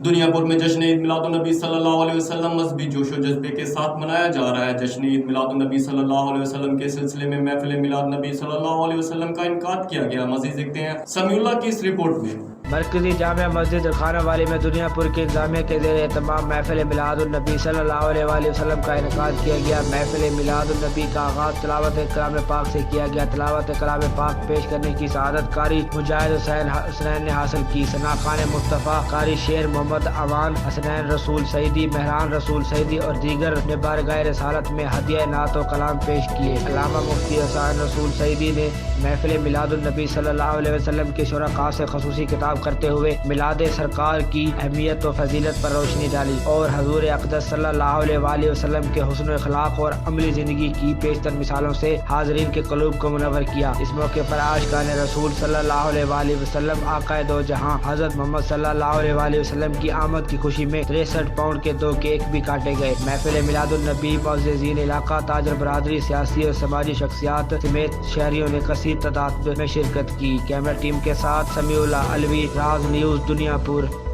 دنیا بھر میں جشن عید میلاد النبی صلی اللہ علیہ وسلم مذہبی جوش و جذبے کے ساتھ منایا جا رہا ہے۔ جشن عید میلاد النبی صلی اللہ علیہ وسلم کے سلسلے میں محفل میلاد نبی صلی اللہ علیہ وسلم کا انعقاد کیا گیا۔ مزید دیکھتے ہیں سمیع اللہ کی اس رپورٹ میں۔ مرکزی جامع مسجد خانہ والی میں دنیا پور کی انتظامیہ کے زیر اہتمام محفل میلاد النبی صلی اللہ علیہ وآلہ وسلم کا انعقاد کیا گیا۔ محفل میلاد النبی کا آغاز تلاوت کلام پاک سے کیا گیا۔ تلاوت کلام پاک پیش کرنے کی سعادت قاری مجاہد حسنین نے حاصل کی۔ ثنا خان مصطفیٰ، قاری شیر محمد امان، حسنین رسول سعیدی، مہران رسول سعیدی اور دیگر نے بارگاہ رسالت میں ہدیہ نعت و کلام پیش کیے۔ علامہ مفتی حسین رسول سعیدی نے محفل میلاد النبی صلی اللہ علیہ وسلم کے شرکاء سے خصوصی خطاب کرتے ہوئے میلاد سرکار کی اہمیت و فضیلت پر روشنی ڈالی اور حضور اقدس صلی اللہ علیہ وآلہ وسلم کے حسن اخلاق اور عملی زندگی کی بیشتر مثالوں سے حاضرین کے قلوب کو منور کیا۔ اس موقع پر عاشقان رسول صلی اللہ علیہ وآلہ وسلم آقائے دو جہاں حضرت محمد صلی اللہ علیہ وآلہ وسلم کی آمد کی خوشی میں 63 پاؤنڈ کے 2 کیک بھی کاٹے گئے۔ محفل میلاد النبی معززین علاقہ، تاجر برادری، سیاسی اور سماجی شخصیات سمیت شہریوں نے کثیر تعداد میں شرکت کی۔ کیمرہ ٹیم کے ساتھ سمیع اللہ علوی، راز نیوز، دنیا پور۔